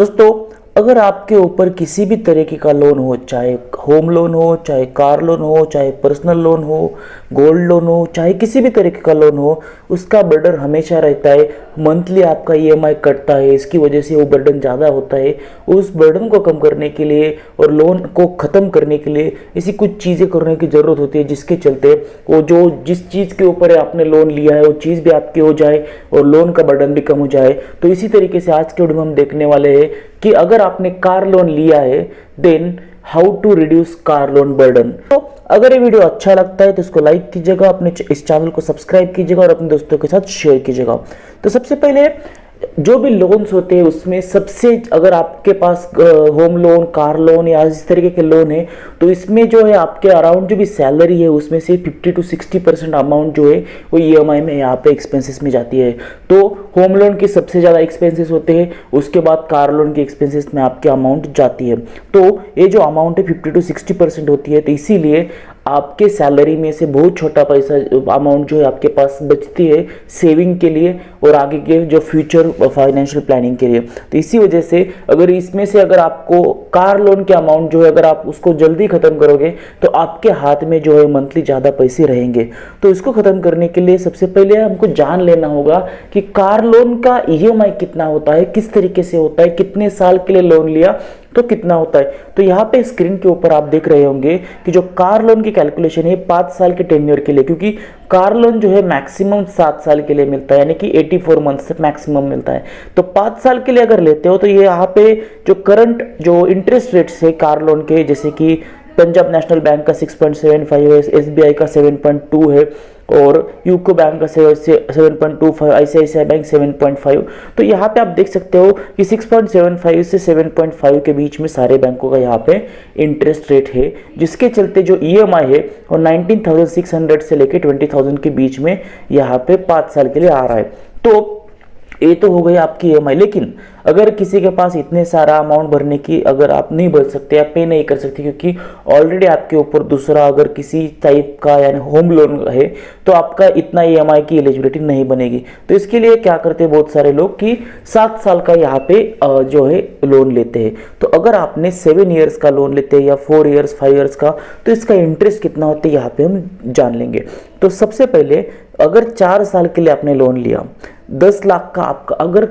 दोस्तों, अगर आपके ऊपर किसी भी तरीके का लोन हो, चाहे होम लोन हो, चाहे कार लोन हो, चाहे पर्सनल लोन हो, गोल्ड लोन हो, चाहे किसी भी तरीके का लोन हो, उसका बर्डन हमेशा रहता है। मंथली आपका ईएमआई कटता है, इसकी वजह से वो बर्डन ज़्यादा होता है। उस बर्डन को कम करने के लिए और लोन को ख़त्म करने के लिए ऐसी कुछ चीज़ें करने की ज़रूरत होती है, जिसके चलते वो जो जिस चीज़ के ऊपर आपने लोन लिया है वो चीज़ भी आपकी हो जाए और लोन का बर्डन भी कम हो जाए। तो इसी तरीके से आज के वीडियो में हम देखने वाले हैं कि अगर आपने कार लोन लिया है, then how to reduce car loan burden. तो अगर ये वीडियो अच्छा लगता है तो इसको लाइक कीजिएगा, अपने इस चैनल को सब्सक्राइब कीजिएगा और अपने दोस्तों के साथ शेयर कीजिएगा। तो सबसे पहले जो भी लोन्स होते हैं उसमें सबसे, अगर आपके पास होम लोन, कार लोन या इस तरीके के लोन है, तो इसमें जो है आपके अराउंड जो भी सैलरी है उसमें से 50 to 60% अमाउंट जो है वो ईएमआई में यहाँ पे एक्सपेंसेस में जाती है। तो होम लोन की सबसे ज़्यादा एक्सपेंसेस होते हैं, उसके बाद कार लोन की एक्सपेंसेस में आपकी अमाउंट जाती है। तो ये जो अमाउंट है 50 to 60% होती है। तो इसीलिए आपके सैलरी में से बहुत छोटा पैसा अमाउंट जो है आपके पास बचती है सेविंग के लिए और आगे के जो फ्यूचर फाइनेंशियल प्लानिंग के लिए। तो इसी वजह से अगर इसमें से अगर आपको कार लोन के अमाउंट जो है अगर आप उसको जल्दी खत्म करोगे तो आपके हाथ में जो है मंथली ज़्यादा पैसे रहेंगे। तो इसको खत्म करने के लिए सबसे पहले हमको जान लेना होगा कि कार लोन का ईएमआई कितना होता है, किस तरीके से होता है, कितने साल के लिए लोन लिया तो कितना होता है। तो यहाँ पे स्क्रीन के ऊपर आप देख रहे होंगे कि जो कार लोन की कैलकुलेशन है 5 साल के टेन्योर के लिए, क्योंकि कार लोन जो है मैक्सिमम 7 साल के लिए मिलता है, यानी कि 84 मंथ से मैक्सिमम मिलता है। तो 5 साल के लिए अगर लेते हो तो ये यहाँ पे जो करंट जो इंटरेस्ट रेट्स है कार लोन के, जैसे कि पंजाब नेशनल बैंक का 6.75 है, एसबीआई का 7.2 है और यूको बैंक का 7.25, आईसीआईसीआई बैंक 7.5। तो यहाँ पे आप देख सकते हो कि 6.75 से 7.5 के बीच में सारे बैंकों का यहाँ पे इंटरेस्ट रेट है, जिसके चलते जो ईएमआई है वो 19,600 से लेके 20,000 के बीच में यहाँ पे 5 साल के लिए आ रहा है। तो ये तो हो गई आपकी ईएमआई। लेकिन अगर किसी के पास इतने सारा अमाउंट भरने की अगर आप नहीं भर सकते या पे नहीं कर सकते, क्योंकि ऑलरेडी आपके ऊपर दूसरा अगर किसी टाइप का यानी होम लोन है, तो आपका इतना ईएमआई की एलिजिबिलिटी नहीं बनेगी। तो इसके लिए क्या करते हैं बहुत सारे लोग कि 7 साल का यहाँ पे जो है लोन लेते हैं। तो अगर आपने 7 ईयर्स का लोन लेते हैं या 4 ईयर्स 5 ईयर्स का, तो इसका इंटरेस्ट कितना होता है यहाँ पे हम जान लेंगे। तो सबसे पहले अगर 4 साल के लिए आपने लोन लिया, 10 लाख का आपका अगर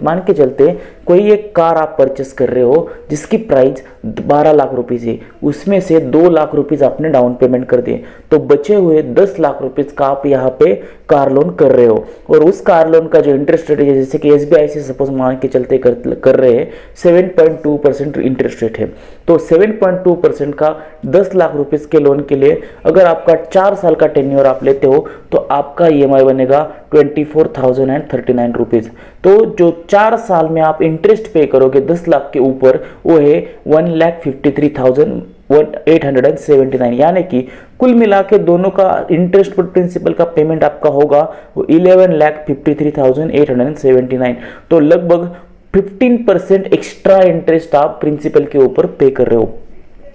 मान के चलते कोई एक कार आप परचेस कर रहे हो जिसकी प्राइस 12 लाख रुपीज़ है, उसमें से 2 लाख रुपीज़ आपने डाउन पेमेंट कर दिए, तो बचे हुए 10 लाख रुपीज़ का आप यहाँ पे कार लोन कर रहे हो। और उस कार लोन का जो इंटरेस्ट रेट है, जैसे कि एसबीआई से सपोज मान के चलते कर रहे हैं 7.2% इंटरेस्ट रेट है, तो 7.2% का 10 लाख रुपीज़ के लोन के लिए अगर आपका 4 साल का टेन्योर आप लेते हो तो आपका ईएमआई बनेगा 24,039 रुपीज़। तो जो 4 साल में आप इंटरेस्ट पे करोगे 10 लाख के ऊपर, वो है 1,53,879, यानी कि कुल मिला के दोनों का इंटरेस्ट पर प्रिंसिपल का पेमेंट आपका होगा वो 11,53,879। तो लगभग 15% एक्स्ट्रा इंटरेस्ट आप प्रिंसिपल के ऊपर पे कर रहे हो।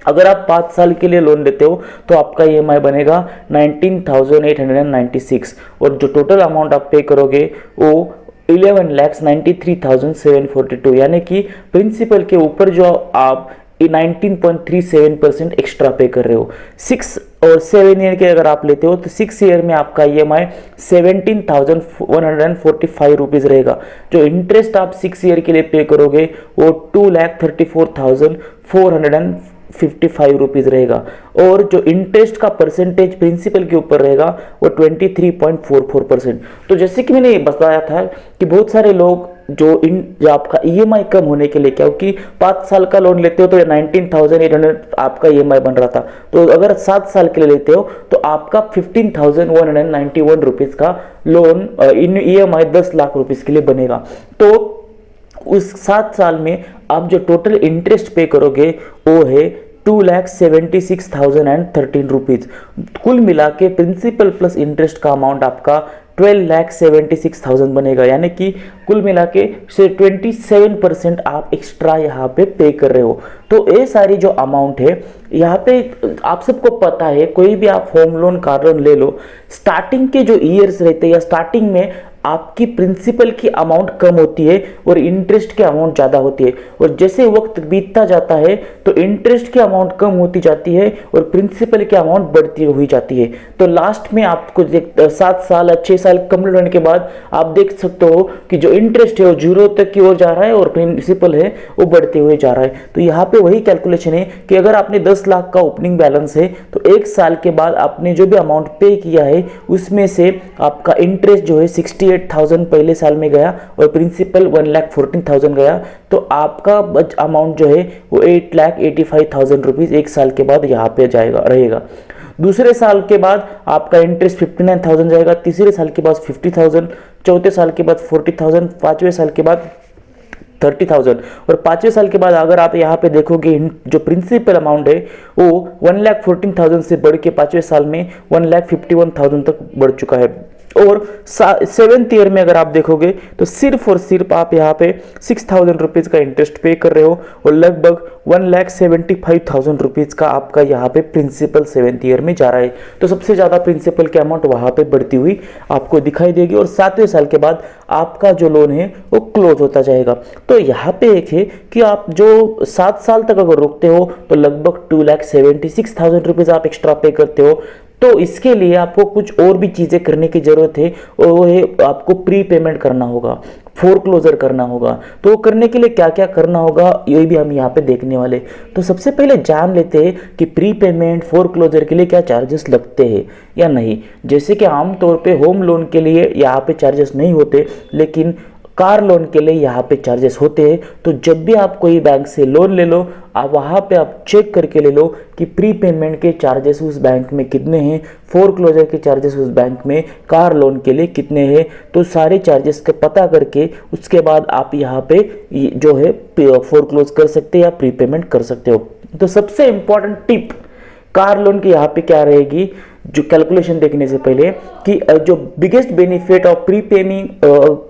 अगर आप 5 साल के लिए लोन लेते हो तो आपका ईएमआई बनेगा 19,896 और जो टोटल अमाउंट आप पे करोगे वो 11,93,742, यानी कि प्रिंसिपल के ऊपर जो आप 19.37% एक्स्ट्रा पे कर रहे हो। 6 और 7 ईयर के अगर आप लेते हो तो 6 ईयर में आपका ईएमआई 17,145 रुपीज़ रहेगा। जो इंटरेस्ट आप 6 ईयर के लिए पे करोगे वो 2,34,455 रुपीज़ रहेगा और जो इंटरेस्ट का परसेंटेज प्रिंसिपल के ऊपर रहेगा वो 23.44%। तो जैसे कि मैंने बताया था कि बहुत सारे लोग जो आपका ईएमआई कम होने के लिए, क्योंकि 5 साल का लोन लेते हो तो 19,800 आपका ईएमआई बन रहा था, तो अगर 7 साल के लिए लेते हो तो आपका 15,191 रुपीज़ का लोन ईएमआई 10 लाख रुपीज़ के लिए बनेगा। तो उस 7 साल में आप जो टोटल इंटरेस्ट पे करोगे वो है 2,76,013 रुपीज़। कुल मिला के प्रिंसिपल प्लस इंटरेस्ट का अमाउंट आपका 12,76,000 बनेगा, यानी कि कुल मिला के 27% आप एक्स्ट्रा यहाँ पे कर रहे हो। तो ये सारी जो अमाउंट है यहाँ पे आप सबको पता है, कोई भी आप होम लोन कार लोन ले लो, स्टार्टिंग के जो ईयर्स रहते हैं या स्टार्टिंग में आपकी प्रिंसिपल की अमाउंट कम होती है और इंटरेस्ट की अमाउंट ज़्यादा होती है। और जैसे वक्त बीतता जाता है तो इंटरेस्ट की अमाउंट कम होती जाती है और प्रिंसिपल की अमाउंट बढ़ती हुई जाती है। तो लास्ट में आपको 7 साल या 6 साल कंप्लीट होने के बाद आप देख सकते हो कि जो इंटरेस्ट है वो 0 तक की ओर जा रहा है और प्रिंसिपल है वो बढ़ते हुए जा रहा है। तो यहाँ पे वही कैलकुलेशन है कि अगर आपने 10 लाख का ओपनिंग बैलेंस है तो 1 साल के बाद आपने जो भी अमाउंट पे किया है उसमें से आपका इंटरेस्ट जो है 68,000 पहले साल में गया और प्रिंसिपल 1,14,000 गया, तो आपका अमाउंट जो है वो 8,85,000 रुपीज 1 साल के बाद यहाँ पे जाएगा रहेगा। दूसरे साल के बाद आपका इंटरेस्ट 59,000 जाएगा, तीसरे साल के बाद 50,000, चौथे साल के बाद 40,000, पांचवें साल के बाद 30,000 और पांचवें साल के बाद अगर आप यहाँ पे देखोगे जो प्रिंसिपल अमाउंट है वो 1,14,000 से बढ़ के पांचवें साल में 1,51,000 तक बढ़ चुका है। और 7th ईयर में अगर आप देखोगे तो सिर्फ और सिर्फ आप यहाँ पे 6,000 रुपीज का इंटरेस्ट पे कर रहे हो और लगभग 1,75,000 रुपीज का आपका यहाँ पे प्रिंसिपल 7th ईयर में जा रहा है। तो सबसे ज्यादा प्रिंसिपल की अमाउंट वहां पे बढ़ती हुई आपको दिखाई देगी और 7वें साल के बाद आपका जो लोन है वो क्लोज होता जाएगा। तो यहाँ पे एक है कि आप जो 7 साल तक अगर रुकते हो तो लगभग 2,76,000 रुपीज आप एक्स्ट्रा पे करते हो। तो इसके लिए आपको कुछ और भी चीजें करने की जरूरत है और वो है आपको प्री पेमेंट करना होगा, फोरक्लोजर करना होगा। तो वो करने के लिए क्या क्या करना होगा ये भी हम यहाँ पे देखने वाले। तो सबसे पहले जान लेते हैं कि प्री पेमेंट फोरक्लोजर के लिए क्या चार्जेस लगते हैं या नहीं। जैसे कि आमतौर पे होम लोन के लिए यहाँ पे चार्जेस नहीं होते, लेकिन कार लोन के लिए यहाँ पे चार्जेस होते हैं। तो जब भी आप कोई बैंक से लोन ले लो आप वहाँ पे आप चेक करके ले लो कि प्री पेमेंट के चार्जेस उस बैंक में कितने हैं, फोरक्लोजर के चार्जेस उस बैंक में कार लोन के लिए कितने हैं। तो सारे चार्जेस का पता करके उसके बाद आप यहाँ पे जो है फोरक्लोज कर सकते हैं या प्री पेमेंट कर सकते हो। तो सबसे इंपॉर्टेंट टिप कार लोन की यहाँ पे क्या रहेगी, जो कैलकुलेशन देखने से पहले, कि जो biggest benefit of prepaying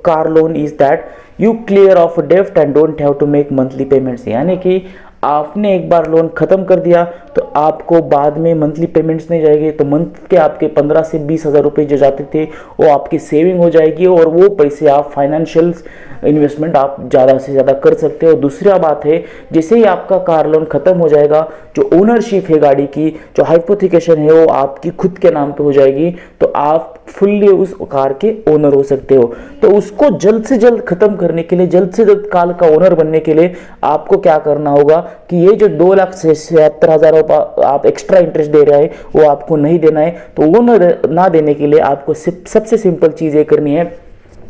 car loan is that you clear off डेब्ट and don't have to make monthly payments. यानी कि आपने एक बार लोन खत्म कर दिया तो आपको बाद में मंथली पेमेंट्स नहीं जाएगी। तो मंथ के आपके 15 से 20,000 रुपये जो जाते थे वो आपकी सेविंग हो जाएगी और वो पैसे आप फाइनेंशियल इन्वेस्टमेंट आप ज़्यादा से ज़्यादा कर सकते हो। दूसरा बात है, जैसे ही आपका कार लोन खत्म हो जाएगा, जो ओनरशिप है गाड़ी की, जो हाइपोथिकेशन है वो आपकी खुद के नाम पे हो जाएगी, तो आप फुल्ली उस कार के ओनर हो सकते हो। तो उसको जल्द से जल्द खत्म करने के लिए, जल्द से जल्द कार का ओनर बनने के लिए आपको क्या करना होगा कि ये जो 2,76,000 आप एक्स्ट्रा इंटरेस्ट दे रहे हैं वो आपको नहीं देना है। तो वो ना देने के लिए आपको सबसे सिंपल चीज़ ये करनी है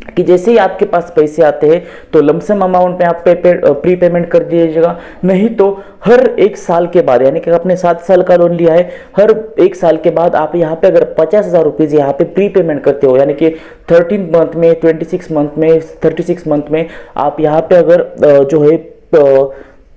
कि जैसे ही आपके पास पैसे आते हैं तो लमसम अमाउंट में आप प्री पेमेंट कर दीजिएगा। नहीं तो हर 1 साल के बाद, यानी कि आपने 7 साल का लोन लिया है, हर 1 साल के बाद आप यहाँ पे अगर 50,000 रुपीज़ यहाँ पे प्री पेमेंट करते हो, यानी कि 13 मंथ में, 26 मंथ में, 36 मंथ में आप यहाँ पे अगर जो है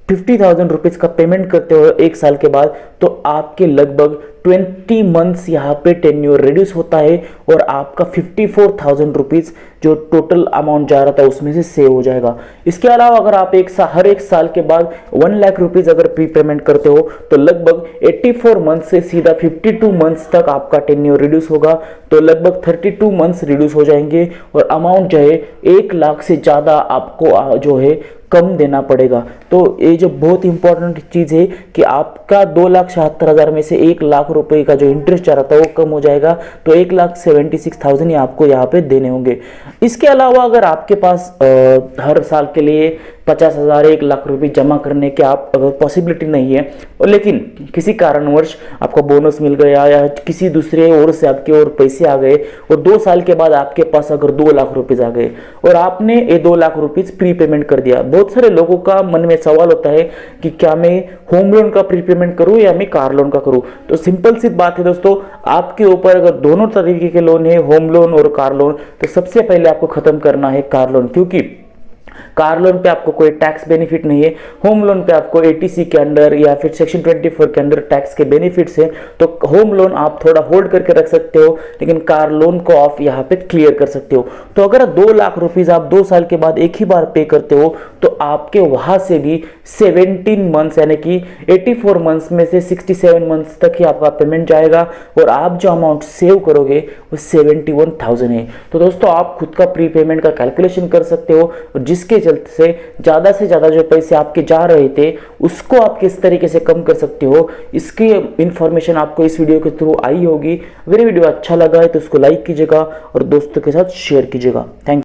50,000 रुपीज़ का पेमेंट करते हो 1 साल के बाद, तो आपके लगभग 20 मंथ्स यहाँ पे टेन्योर रिड्यूस होता है और आपका 54,000 रुपीज़ जो टोटल अमाउंट जा रहा था उसमें से सेव हो जाएगा। इसके अलावा अगर आप हर एक साल के बाद 1 लाख रुपीज़ अगर प्री पेमेंट करते हो तो लगभग 84 मंथ से सीधा 52 मंथ्स तक आपका टेन्योर रिड्यूस होगा। तो लगभग 32 मंथ्स रिड्यूस हो जाएंगे और अमाउंट जो है 1 लाख से ज़्यादा आपको जो है कम देना पड़ेगा। तो ये जो बहुत इंपॉर्टेंट चीज़ है कि आपका 2,76,000 में से 1 लाख रुपए का जो इंटरेस्ट जा रहा था वो कम हो जाएगा। तो 1,76,000 ही आपको यहाँ पे देने होंगे। इसके अलावा अगर आपके पास हर साल के लिए 50,000 1 लाख रुपए जमा करने के आप अगर पॉसिबिलिटी नहीं है, और लेकिन किसी कारणवश आपको बोनस मिल गया या किसी दूसरे ओर से आपके और पैसे आ गए और 2 साल के बाद आपके पास अगर 2 लाख रुपीज आ गए और आपने ये 2 लाख रुपीज प्री पेमेंट कर दिया, बहुत सारे लोगों का मन में सवाल होता है कि क्या मैं होम लोन का प्री पेमेंट करूं या मैं कार लोन का करूं। तो सिंपल सी बात है दोस्तों, आपके ऊपर अगर दोनों तरीके के लोन है, होम लोन और कार लोन, तो सबसे पहले आपको खत्म करना है कार लोन, क्योंकि कार लोन पे आपको कोई टैक्स बेनिफिट नहीं है। होम लोन पे आपको एटीसी के अंडर या फिर सेक्शन 24 के अंडर टैक्स के बेनिफिट्स है। तो होम लोन आप थोड़ा होल्ड करके रख सकते हो, लेकिन कार लोन को आप यहाँ पे क्लियर कर सकते हो। तो अगर 2 लाख रुपीज आप 2 साल के बाद एक ही बार पे करते हो तो आपके वहां से भी 17 मंथ्स यानी कि 84 मंथ्स में से 67 मंथ्स तक ही आपका पेमेंट जाएगा और आप जो अमाउंट सेव करोगे वो 71,000 है। तो दोस्तों आप खुद का प्री पेमेंट का कैलकुलेशन कर सकते हो और जिसके चलते से ज़्यादा जो पैसे आपके जा रहे थे उसको आप किस तरीके से कम कर सकते हो, इसकी इंफॉर्मेशन आपको इस वीडियो के थ्रू आई होगी। अगर ये वीडियो अच्छा लगा है तो उसको लाइक कीजिएगा और दोस्तों के साथ शेयर कीजिएगा। Thank you.